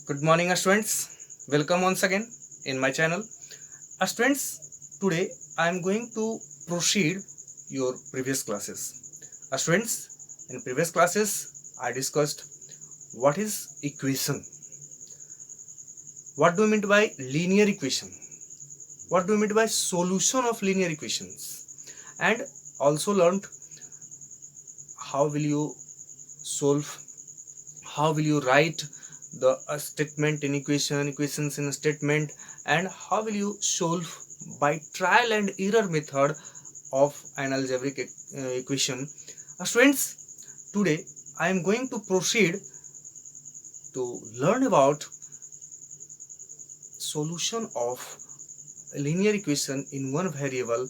Good morning, students. Welcome once again in my channel. Students, today I am going to proceed your previous classes. Students, in previous classes I discussed what is equation, what do you mean by linear equation, what do you mean by solution of linear equations, and also learned how will you solve, how will you write the statement in equations in a statement, and how will you solve by trial and error method of an algebraic equation. Students, today I am going to proceed to learn about solution of a linear equation in one variable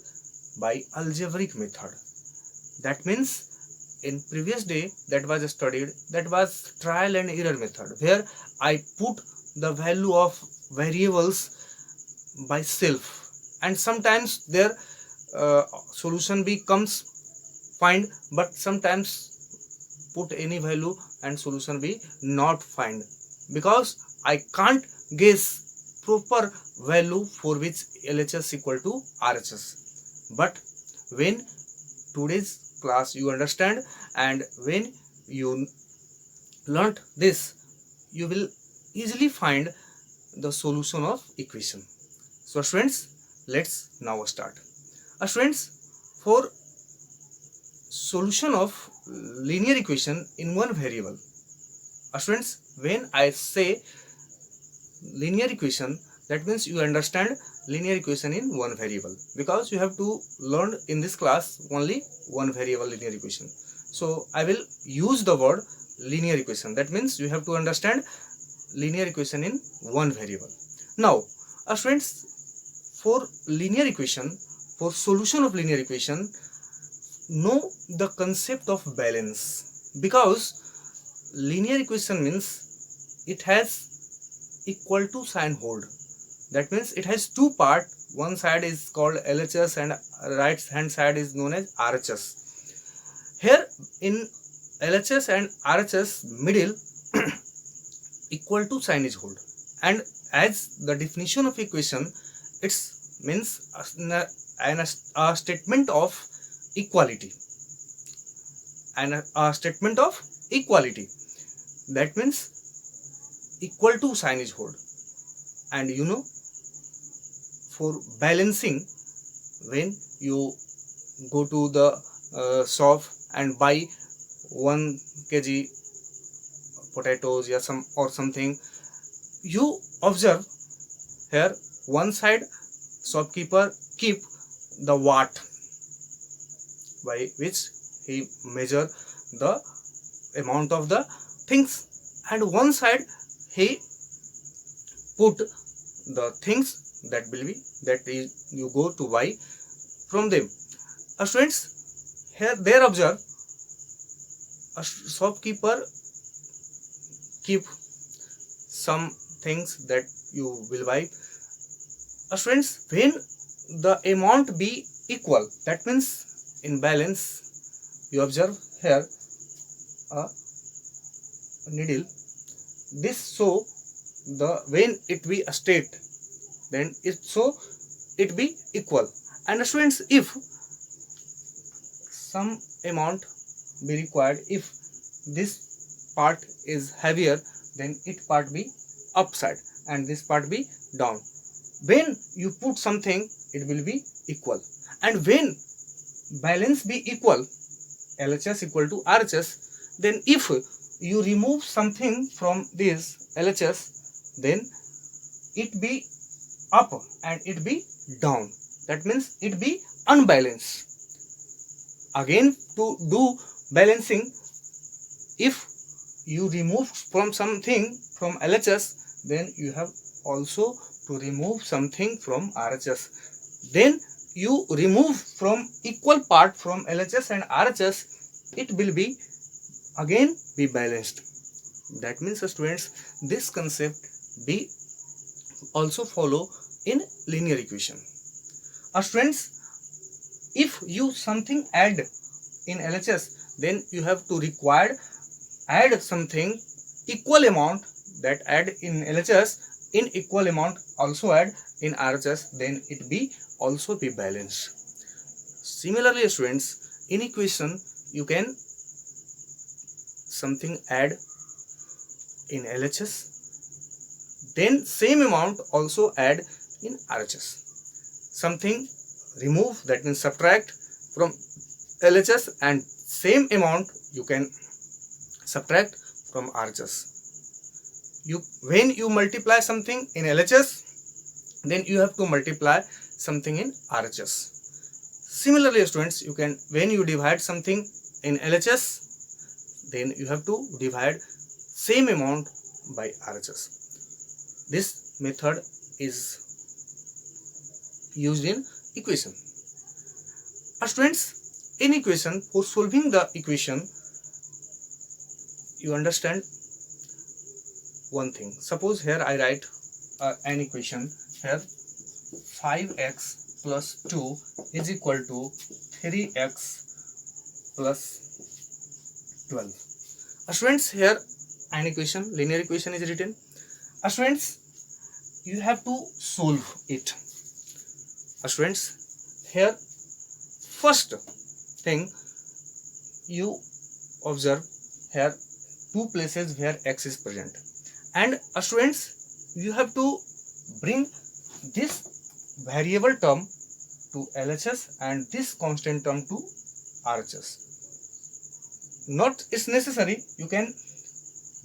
by algebraic method. That means in previous day that was studied, that was trial and error method, where I put the value of variables by self, and sometimes their solution becomes find, but sometimes put any value and solution be not find, because I can't guess proper value for which LHS equal to RHS. But when today's class you understand, and when you learnt this, you will easily find the solution of equation. So students, let's now start. Students, for solution of linear equation in one variable, students, when I say linear equation, that means you understand linear equation in one variable, because you have to learn in this class only one variable linear equation. So I will use the word linear equation. That means you have to understand linear equation in one variable. Now students, for linear equation, for solution of linear equation, know the concept of balance, because linear equation means it has equal to sign hold. That means it has two part. One side is called LHS and right hand side is known as RHS. Here in LHS and RHS middle equal to sign is hold, and as the definition of equation, it means a statement of equality, and a statement of equality. That means equal to sign is hold. And you know, for balancing, when you go to the shop and buy 1 kg potatoes or something, you observe here one side shopkeeper keep the watt by which he measure the amount of the things, and one side he put the things that will be that is you go to buy from them. Students, here there observe a shopkeeper keep some things that you will buy. Students, when the amount be equal, that means in balance, you observe here a needle. This so the when it be a state, then it so it be equal. And students, if some amount be required, if this part is heavier, then it part be upside and this part be down. When you put something, it will be equal. And when balance be equal, LHS equal to RHS, then if you remove something from this LHS, then it be up and it be down. That means it be unbalanced. Again, to do balancing, if you remove from something from LHS, then you have also to remove something from RHS. Then you remove from equal part from LHS and RHS, it will be again be balanced. That means students, this concept be also follow in linear equation. Students, if you something add in LHS, then you have to require add something equal amount that add in LHS in equal amount also add in RHS, then it be also be balanced. Similarly students, in equation you can something add in LHS, then same amount also add in RHS. Something remove, that means subtract from LHS, and same amount you can subtract from RHS. When you multiply something in LHS, then you have to multiply something in RHS. Similarly students, you can, when you divide something in LHS, then you have to divide same amount by RHS. This method is used in equation. Students, in equation, for solving the equation, you understand one thing. Suppose here I write an equation here, 5x plus 2 is equal to 3x plus 12. Students, here an equation, linear equation is written. Students, you have to solve it. Students, here first thing you observe here two places where x is present, and students, you have to bring this variable term to LHS and this constant term to RHS. Not is necessary, you can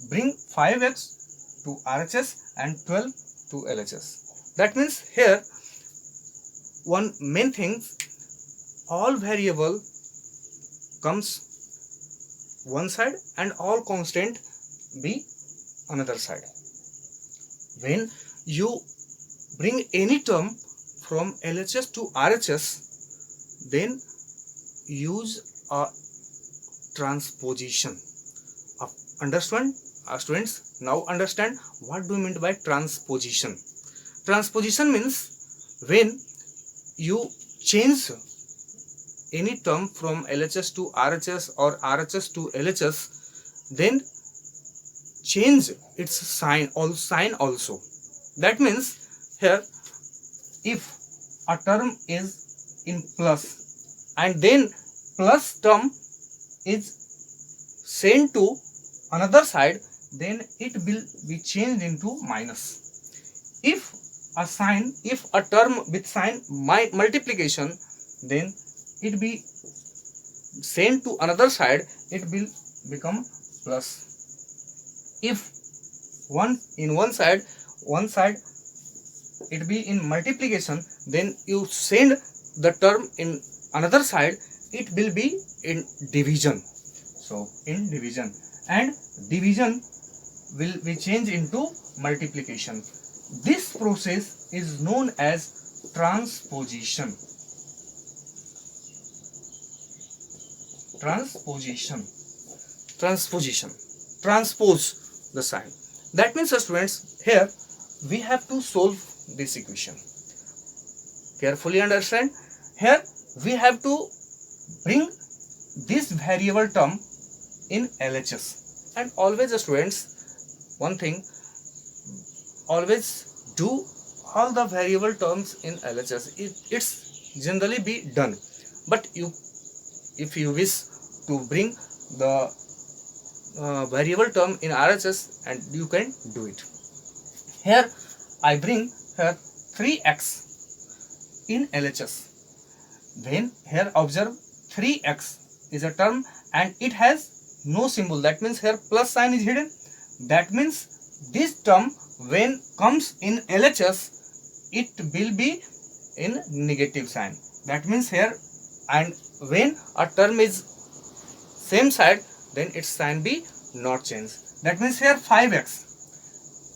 bring 5x to RHS and 12 to LHS. That means here one main thing, all variable comes one side and all constant be another side. When you bring any term from LHS to RHS, then use a transposition. Understand? Students, now understand what do you mean by transposition. Transposition means when you change any term from LHS to RHS or RHS to LHS, then change its sign also. That means here, if a term is in plus and then plus term is sent to another side, then it will be changed into minus. If a term with sign multiplication, then it be sent to another side, it will become plus. If one side it be in multiplication, then you send the term in another side, it will be in division. So in division, and division will be changed into multiplication. This process is known as transposition. Transpose the sign. That means students, here we have to solve this equation. Carefully understand. Here we have to bring this variable term in LHS, and always students, one thing, always do all the variable terms in LHS. It's generally be done, but if you wish to bring the variable term in RHS, and you can do it. Here I bring here 3x in LHS. Then here observe 3x is a term and it has no symbol. That means here plus sign is hidden. That means this term when comes in LHS, it will be in negative sign. That means here, and when a term is same side, then its sign be not changed. That means here 5x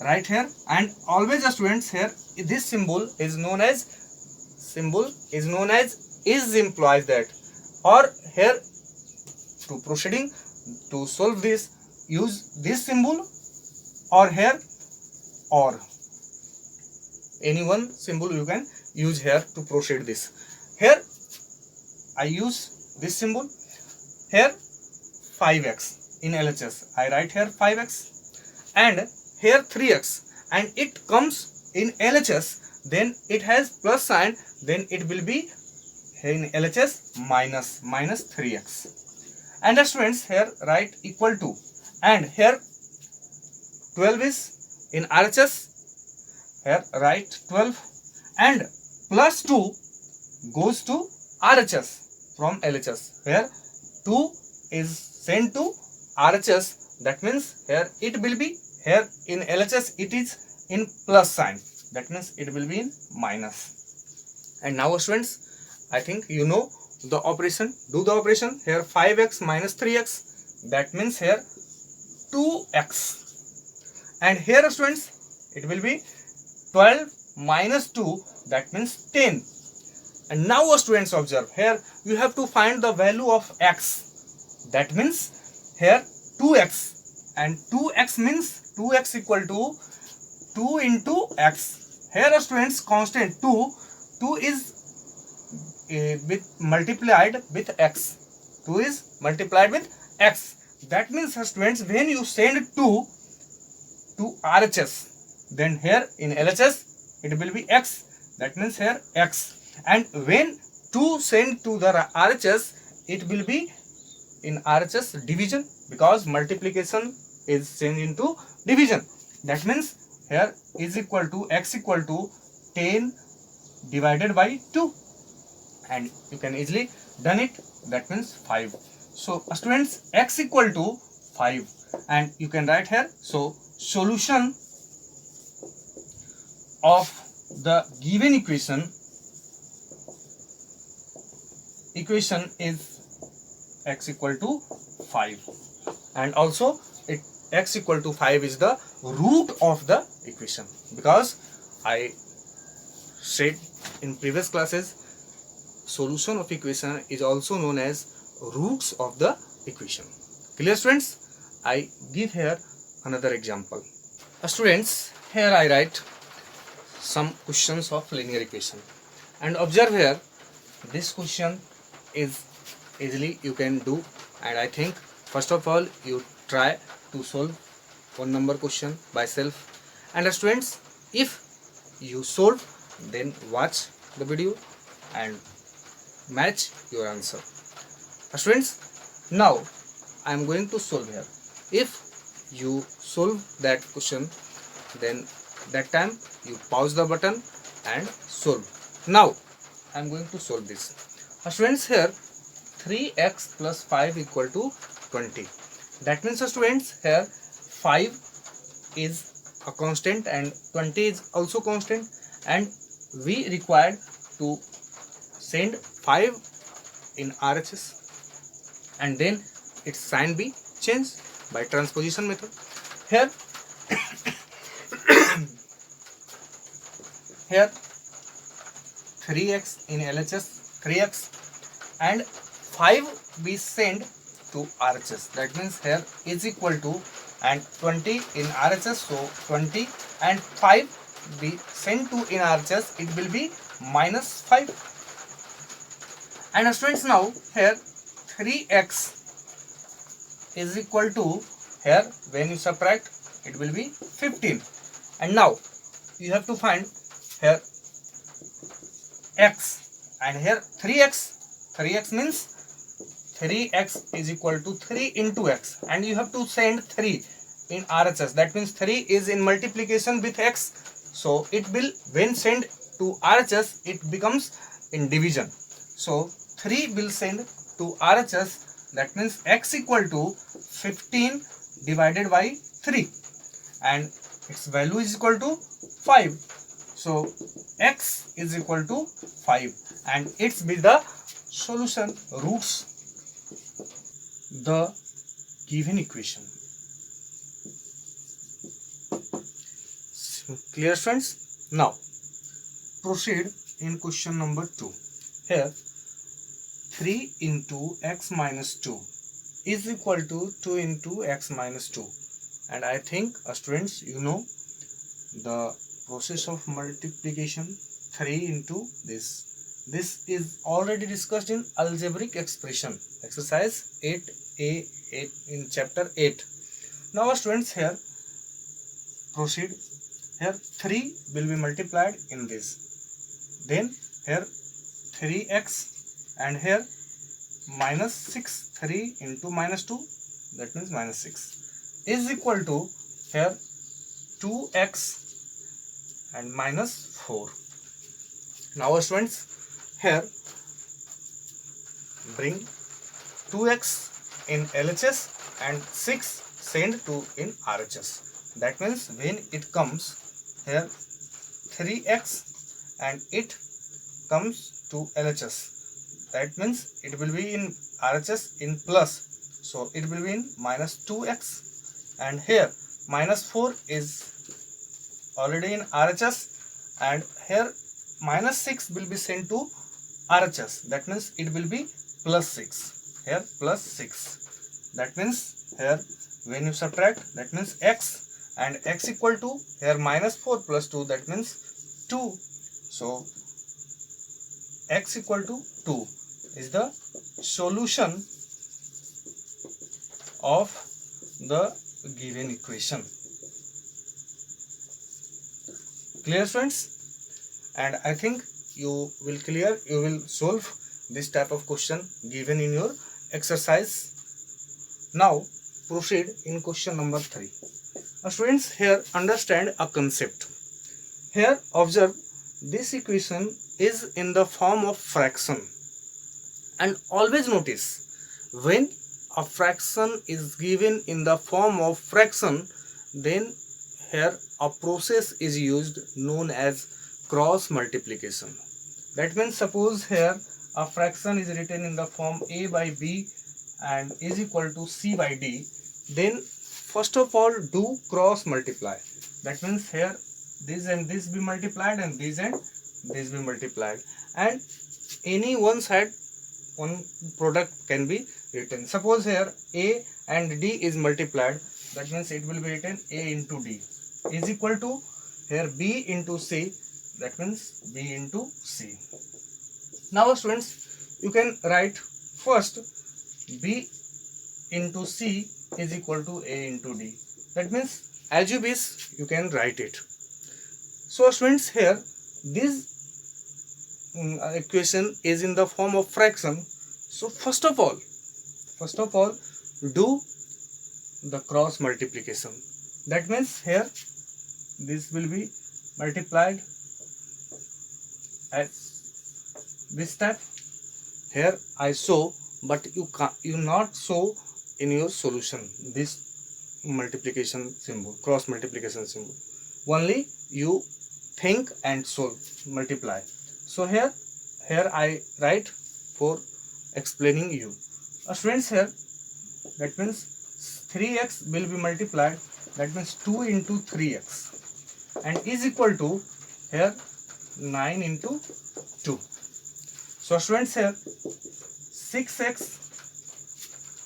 right here, and always students, here this symbol is known as is implies that, or here to proceeding to solve this, use this symbol, or here, or any one symbol you can use here to proceed this. Here I use this symbol. Here 5x in LHS, I write here 5x, and here 3x and it comes in LHS, then it has plus sign, then it will be in LHS minus 3x. And the students here write equal to, and here 12 is in RHS, here write 12, and plus 2 goes to RHS from LHS. Here 2 is sent to RHS, that means here it will be, here in LHS it is in plus sign, that means it will be in minus. And now students, I think you know the operation. Do the operation. Here 5x minus 3x, that means here 2x. And here students, it will be 12 minus 2, that means 10. And now students observe, here you have to find the value of x, that means here 2x, and 2x means 2x equal to 2 into x. Here students, constant 2 is multiplied with x. 2 is multiplied with x. That means students, when you send 2 to RHS, then here in LHS it will be x, that means here x. And when 2 sent to the RHS, it will be in RHS division, because multiplication is changed into division. That means here is equal to x equal to 10 divided by 2, and you can easily done it, that means 5. So students, x equal to 5, and you can write here. So solution of the given equation is x equal to 5, and also x equal to 5 is the root of the equation, because I said in previous classes, solution of equation is also known as roots of the equation. Clear students? I give here another example. Students, here I write some questions of linear equation, and observe here, this question is easily you can do. And I think first of all you try to solve one number question by self. And students, if you solve, then watch the video and match your answer. Students, now I am going to solve here. If you solve that question, then that time you pause the button and solve. Now I am going to solve this. Students, here 3x plus 5 equal to 20. That means students, here 5 is a constant and 20 is also constant, and we required to send 5 in RHS, and then its sign be changed by transposition method. Here here 3x in LHS, 3x, and 5 be sent to RHS, that means here is equal to, and 20 in RHS, so 20, and 5 be sent to in RHS, it will be minus 5. And students, now here 3x is equal to, here when you subtract, it will be 15. And now you have to find here x, and here 3x means 3x is equal to 3 into x, and you have to send 3 in RHS, that means 3 is in multiplication with x, so it will, when send to RHS, it becomes in division, so 3 will send to RHS, that means x equal to 15 divided by 3, and its value is equal to 5, so x is equal to 5, and it's be the solution, roots the given equation. Clear friends? Now proceed in question number 2. Here 3 into x minus 2 is equal to 2 into x minus 2, and I think students, you know the process of multiplication. 3 into this is already discussed in algebraic expression, exercise 8a in chapter 8. Now students, here proceed. Here 3 will be multiplied in this. Then here 3x and here minus 6, 3 into minus 2, that means minus 6 is equal to here 2x and minus 4. Now students, here bring 2x in LHS and 6 send to in RHS. That means when it comes here 3x and it comes to LHS, that means it will be in RHS in plus, so it will be in minus 2x, and here minus 4 is already in RHS, and here minus 6 will be sent to RHS, that means it will be plus 6, here plus 6. That means here when you subtract, that means x, and x equal to here minus 4 plus 2, that means 2. So x equal to 2 is the solution of the given equation. Clear students? And I think you will solve this type of question given in your exercise. Now proceed in question number 3. Students, here understand a concept. Here observe, this equation is in the form of fraction, and always notice when a fraction is given in the form of fraction, then here a process is used known as cross multiplication. That means suppose here a fraction is written in the form a by b and is equal to c by d, then first of all do cross multiply. That means here this and this be multiplied and this and this be multiplied, and any one side one product can be written. Suppose here a and d is multiplied, that means it will be written a into d is equal to here b into c, that means b into c. Now students, you can write first b into c is equal to a into d, that means as you wish you can write it. So students, here this equation is in the form of fraction, so first of all do the cross multiplication. That means here this will be multiplied as this type. Here I show, but you not show in your solution this multiplication symbol, cross multiplication symbol. Only you think and solve, multiply. So here I write for explaining you. Students, here that means 3x will be multiplied, that means 2 into 3x, and is equal to here 9 into 2. So students, here 6x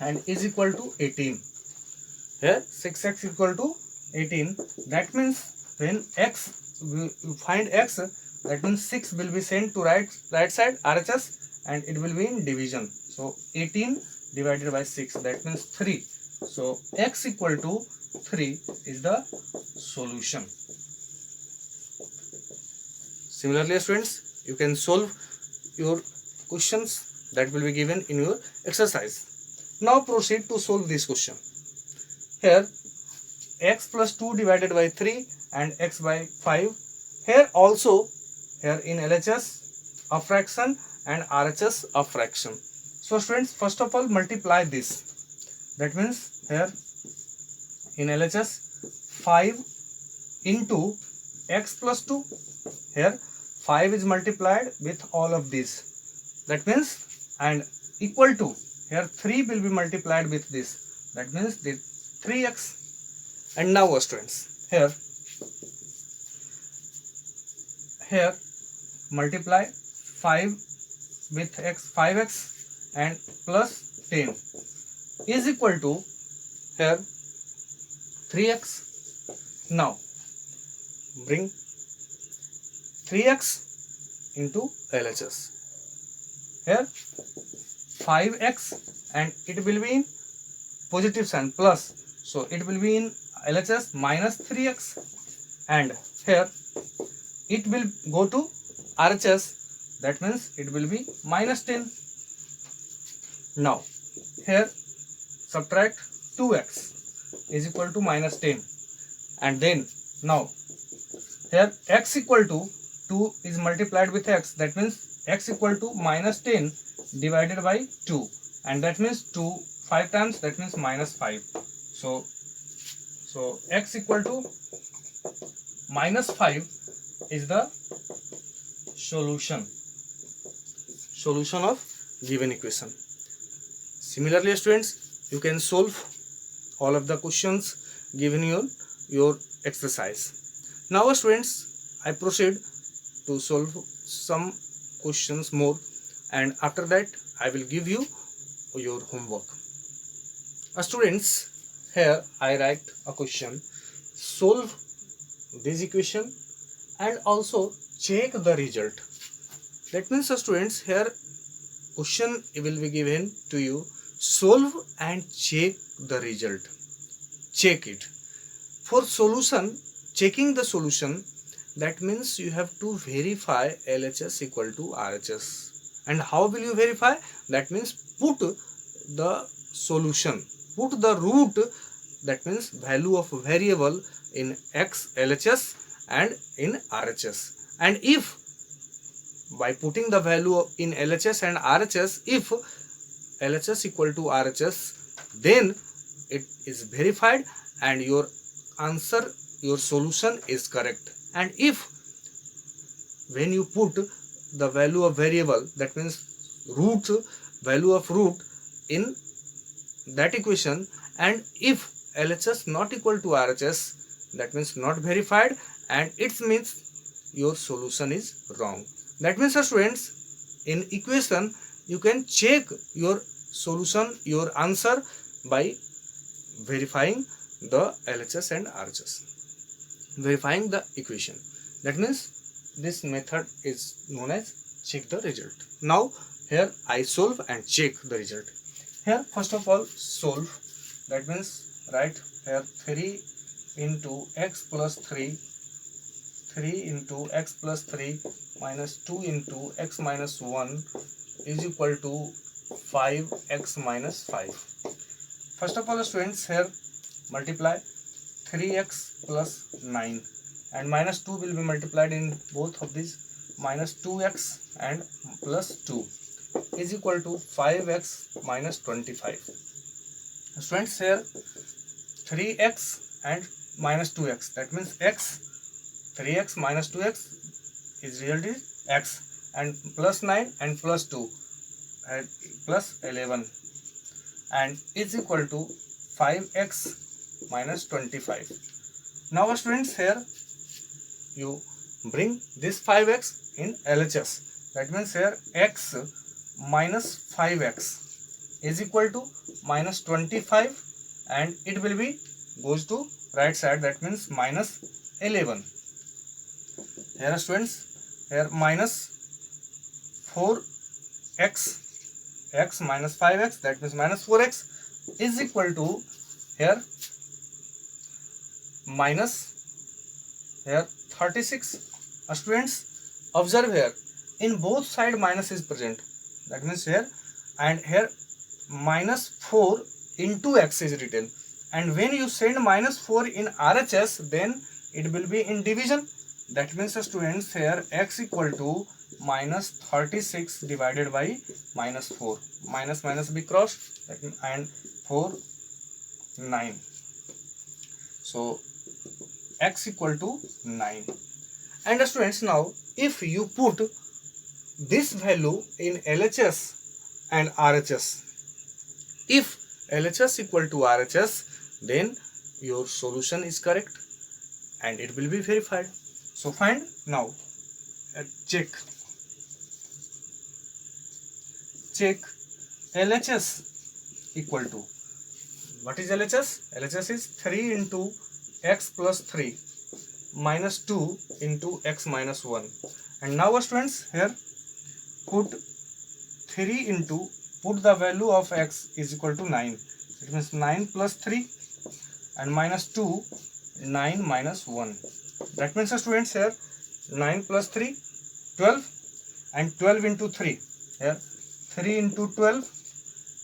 and is equal to 18. Here 6x equal to 18. That means when you find x, that means 6 will be sent to right side RHS and it will be in division. So 18 divided by 6, that means 3. So x equal to 3 is the solution. Similarly students, you can solve your questions that will be given in your exercise. Now proceed to solve this question. Here x plus 2 divided by 3 and x by 5. Here also, here in LHS a fraction and RHS a fraction. So students, first of all multiply this. That means here in LHS 5 into x plus 2. Here 5 is multiplied with all of these. That means, and equal to, here 3 will be multiplied with this. That means this 3x. And now students, here multiply 5 with x, 5x and plus 10 is equal to here 3x. Now bring 3x into LHS. Here 5x and it will be in positive sign plus, so it will be in LHS minus 3x. and here it will go to RHS, that means it will be minus 10. Now here subtract 2x is equal to minus 10, and then now here x equal to 2 is multiplied with x, that means x equal to minus 10 divided by 2, and that means 2 5 times, that means minus 5. So x equal to minus 5 is the solution of given equation. Similarly students, you can solve all of the questions given in your exercise. Now students, I proceed to solve some questions more, and after that I will give you your homework. Students, here I write a question: solve this equation and also check the result. That means students, here question will be given to you: solve and check the result. Check it. For solution, checking the solution, that means you have to verify LHS equal to RHS. And how will you verify? That means put the solution, put the root, that means value of variable in X LHS and in RHS. And if by putting the value in LHS and RHS, if LHS equal to RHS, then it is verified and your answer, your solution is correct. And if when you put the value of variable, that means root, value of root in that equation, and if LHS not equal to RHS, that means not verified, and it means your solution is wrong. That means students, in equation you can check your solution, your answer, by verifying the LHS and RHS, verifying the equation. That means this method is known as check the result. Now here I solve and check the result. Here first of all solve, that means write here 3 into x plus 3, 3 into x plus 3 minus 2 into x minus 1 is equal to 5x minus 5. First of all students, here multiply 3x plus 9, and minus 2 will be multiplied in both of these, minus 2x and plus 2 is equal to 5x minus 25. Students, here 3x and minus 2x, that means x, 3x minus 2x is really x, and plus 9 and plus 2 and plus 11, and is equal to 5x minus 25. Now students, here you bring this 5x in LHS, that means here x minus 5x is equal to minus 25, and it will be goes to right side, that means minus 11. Here students, here minus 4x, x minus 5x, that means minus 4x is equal to here minus here 36. Students, observe here, in both side minus is present, that means here, and here minus 4 into x is written, and when you send minus 4 in RHS, then it will be in division. That means students, here x equal to minus 36 divided by minus 4, minus minus be crossed, and 4 9, so x equal to 9. And students, now if you put this value in LHS and RHS, if LHS equal to RHS, then your solution is correct and it will be verified. So find now, check LHS equal to, what is LHS? LHS is 3 into x plus 3 minus 2 into x minus 1. And now students, here put 3 into, put the value of x is equal to 9. It means 9 plus 3 and minus 2, 9 minus 1. That means students here 9 plus 3 12 and 12 into 3 here 3 into 12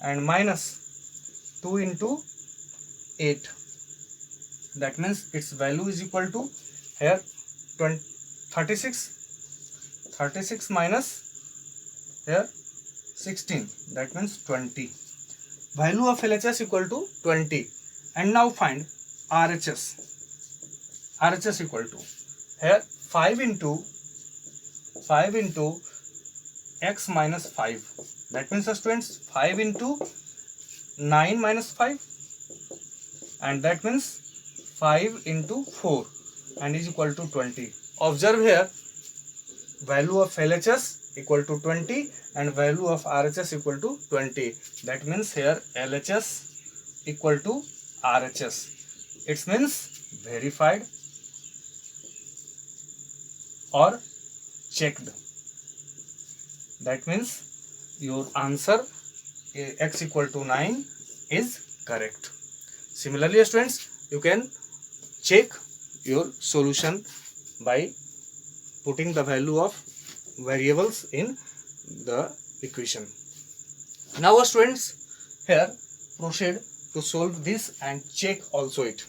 and minus 2 into 8. That means its value is equal to here 20, 36 minus here 16, that means 20. Value of LHS equal to 20. And now find RHS. RHS equal to here 5 into x minus 5. That means students 5 into 9 minus 5, and that means 5 into 4 and is equal to 20. Observe here, value of LHS equal to 20 and value of RHS equal to 20. That means here LHS equal to RHS. It means verified or checked. That means your answer x equal to 9 is correct. Similarly students, you can check your solution by putting the value of variables in the equation. Now students, here proceed to solve this and check also it.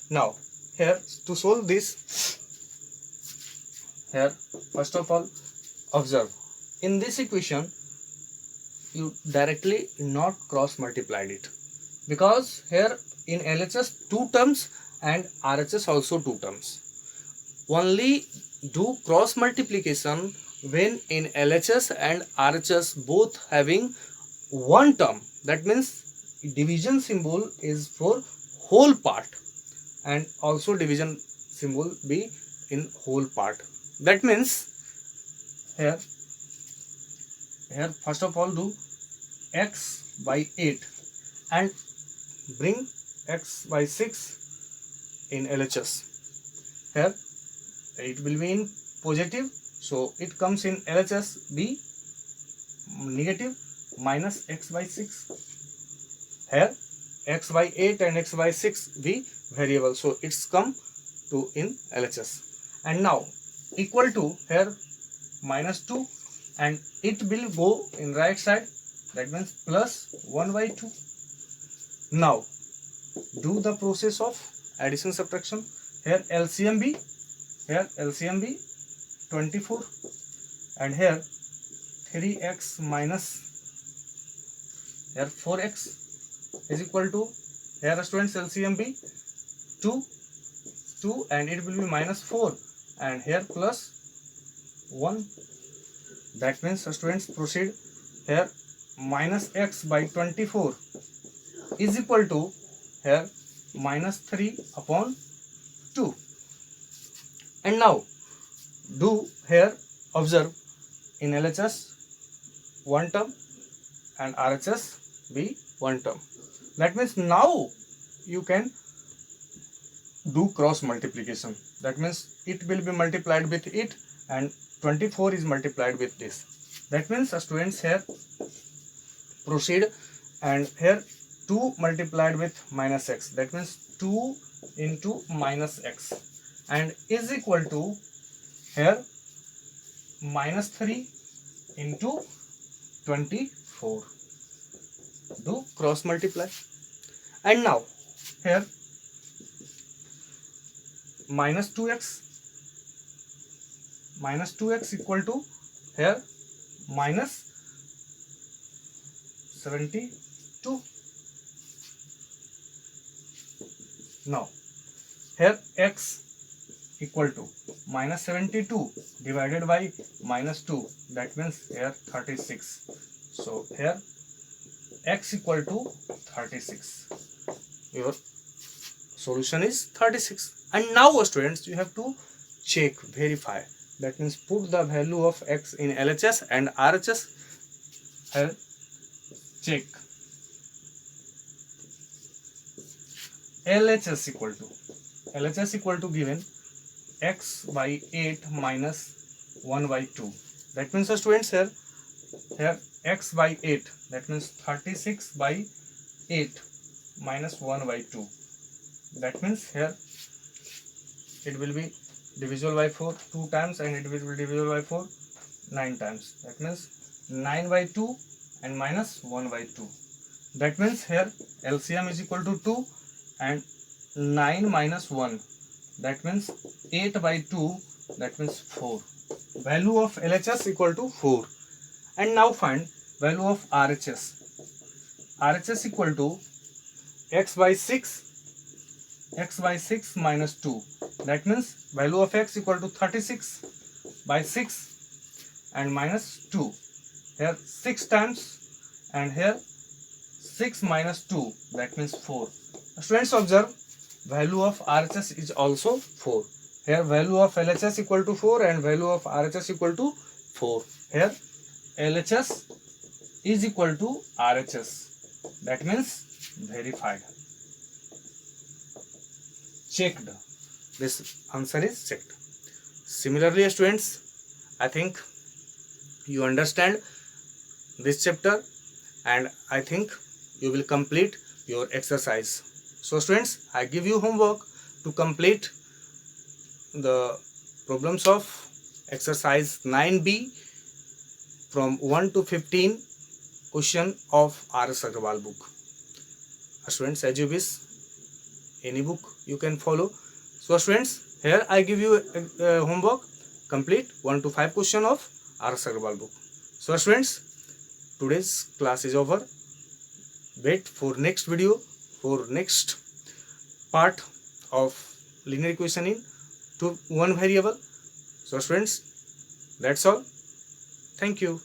Now here to solve this, here first of all observe, in this equation you directly not cross multiplied it, because here in LHS 2 terms and RHS also 2 terms. Only do cross multiplication when in LHS and RHS both having one term. That means division symbol is for whole part and also division symbol be in whole part. That means here first of all do x by 8 and bring x by 6 in LHS. Here it will be in positive, so it comes in LHS be negative minus x by 6. Here x by 8 and x by 6 be variable, so it's come to in LHS. And now equal to here minus 2 and it will go in right side, that means plus 1 by 2. Now do the process of addition subtraction. Here LCM be 24 and here 3x minus here 4x is equal to, here students LCM be 2 and it will be minus 4 and here plus 1. That means students proceed, here minus x by 24 is equal to here minus 3 upon 2. And now do here observe, in LHS one term and RHS be one term. That means now you can do cross multiplication. That means it will be multiplied with it and 24 is multiplied with this. That means students here proceed and here 2 multiplied with minus x, that means 2 into minus x and is equal to here minus 3 into 24. Do cross multiply. And now here minus 2x equal to here minus 72. Now here x equal to minus 72 divided by minus 2, that means here 36. So here x equal to 36. Your solution is 36. And now students, you have to check, verify. That means put the value of x in LHS and RHS. Here check. LHS equal to given x by 8 minus 1 by 2. That means students here x by 8, that means 36 by 8 minus 1 by 2. That means here it will be divisible by 4 2 times, and it will be divisible by 4 9 times. That means 9 by 2 and minus 1 by 2. That means here LCM is equal to 2 and 9 minus 1. That means 8 by 2. That means 4. Value of LHS equal to 4. And now find value of RHS. RHS equal to x by 6 minus 2. That means value of x equal to 36 by 6 and minus 2. Here 6 times, and here 6 minus 2. That means 4. Students, observe value of RHS is also 4. Here value of LHS equal to 4 and value of RHS equal to 4. Here LHS is equal to RHS. That means verified. Checked. This answer is checked. Similarly, students, I think you understand this chapter, and I think you will complete your exercise. So students, I give you homework to complete the problems of exercise 9B from 1 to 15 question of R.S. Agarwal book. Students, as you wish, any book you can follow. So students, here I give you homework, complete 1 to 5 question of R.S. Agarwal book. So students, today's class is over. Wait for next video, for next part of linear equation in to one variable. So students, that's all. Thank you.